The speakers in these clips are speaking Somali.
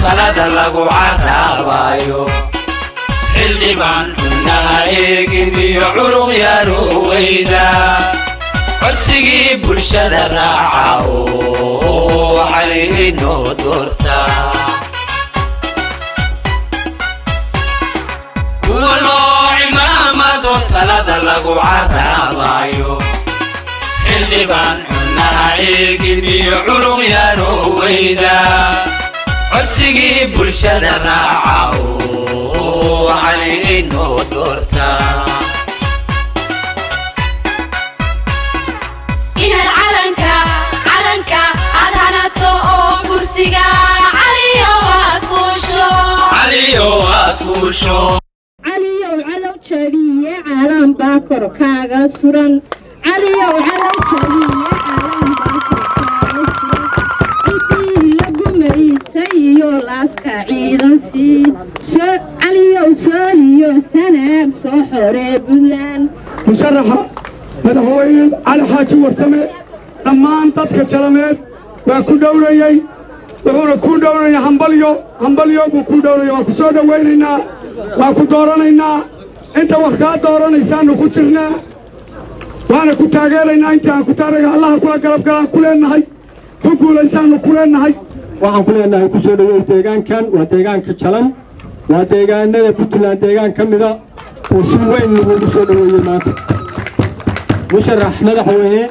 talada lagu caraabayo xildhibaan cunnaha eegidiyo culuq yaro weyda codsigii bulshada raaca oo cali inoo doorta cimaamado talada lagu caraabayo xildhibaan cunnaha eegidiyo culuq yaro weyda codsigii bulshada raaca oo cali inoo doorta calanka aad hanato oo kursiga caliyo aad fuusho caliyow calow jabiye caalam baa korkaaga suran caliyow calow jabiye caalam baa korkaaga suran sidii lagu maystay iyo laaska ciidan sii caliyow sooliyo sanaag soo xoree buntland musharaxa madaxweyne cali xaaji warsame dhammaan dadka jalameed waa ku dhowrayey wuxuuna ku dhowraya hambalyo buu ku dhowraya waa ku soo dhowaynaynaa waa ku dooranaynaa inta wax kaa dooranaysaannu ku jirnaa waana ku taageeraynaa intii aan ku taaraga allaha kula galabgalaan ku leennahay ku guulaysaannu ku leennahay waxaan ku leennahay ku soo dhoweey deegaankan waa deegaanka jalan waa deegaanada puntland deegaan ka mida oo si weyn lagugu soo dhoweeyey maanta musharax madaxweyne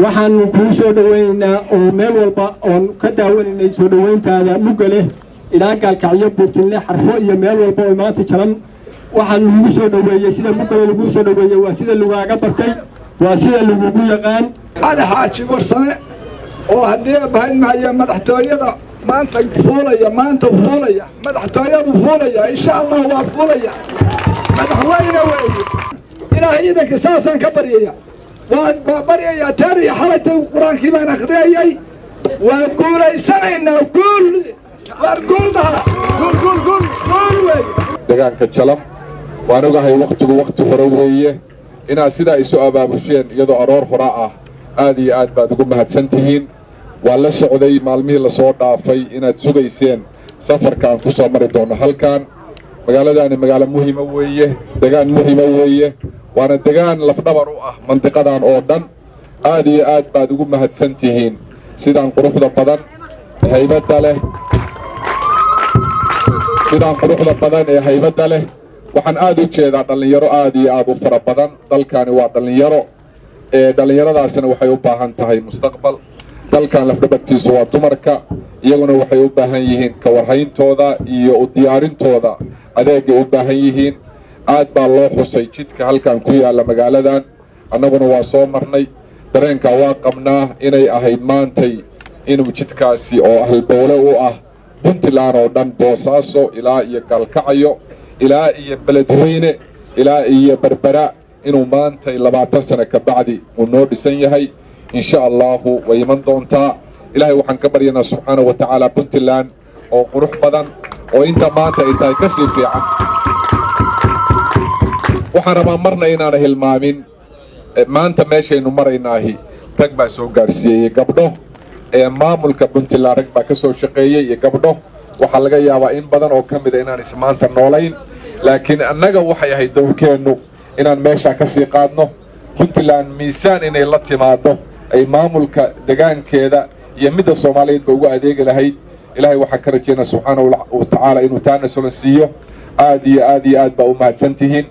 waxaanu kuu soo dhowaynaynaa oo meel walba oon ka daawanaynay soo dhowayntaada mugga leh ilaa gaalkacyo buurtinle xarfo iyo meel walba oo maanta jalan waxaan lagu soo dhoweeyey sida muggale laguu soo dhoweeyey waa sida lagaaga bartay waa sida lagugu yaqaan cali xaaji warsame oo haddii bahayn mahaya madaxtooyada maanta fuulaya madaxtooyadu fuulaya insha allah waa fuulaya madaxweyne weeye ilaahay idanka saasaan ka baryaya waan baryayaa taariya xalaytay qur-aankii baan akhriyayay waan guulaysanaynaa guul weeye deegaanka jalam waan ogahay wakhtigu wakhti hore weeye inaad sidaa isu abaabusheen iyadoo aroor hora ah aad iyo aad baad ugu mahadsan tihiin waan la socday maalmihii lasoo dhaafay inaad sugayseen safarka aan ku soo mari doonno halkan magaaladaani magaalo muhiima weeye degaan muhiima weeye waana degaan lafdhabar u ah mandiqadan oo dhan aad iyo aad baad ugu mahadsan tihiin sidaan quruxda badan ee haybadda leh waxaan aad u jeedaa dhallinyaro aad iyo aad u fara badan dalkani waa dhallinyaro dhallinyaradaasina waxay u baahan tahay mustaqbal dalkan lafdhabartiisu waa dumarka iyaguna waxay u baahan yihiin ka warhayntooda iyo u diyaarintooda adeegay u baahan yihiin aad baa loo xusay jidka halkan ku yaalla magaaladan annaguna waa soo marnay dareenkaa waa qabnaa inay ahayd maantay inuu jidkaasi oo halbowle u ah puntland oo dhan boosaaso ilaa iyo gaalkacyo ilaa iyo beledweyne ilaa iyo berbera inuu maantay 20 sano ka bacdi uu noo dhisan yahay insha allahu way iman doontaa ilaahay waxaan ka baryanaa subxaanahu wa tacaala puntland oo qurux badan oo inta maanta ay tahay ka sii fiican waxaan rabaa marna inaana hilmaamin maanta meeshaynu maraynaahi rag baa soo gaarsiiyey gabdho maamulka puntland rag baa ka soo shaqeeyey iyo gabdho waxaa laga yaabaa in badan oo ka mid a inaan ismaanta noolayn laakiin annaga waxay ahayd dowrkeennu inaan meeshaa ka sii qaadno puntland miisaan inay la timaado ay maamulka degaankeeda iyo midda soomaaliyeedba ugu adeegi lahayd ilaahay waxaan ka rajaynaa subxaanahu wa tacaala inuu taana sula siiyo aad iyo aad baa u mahadsan tihiin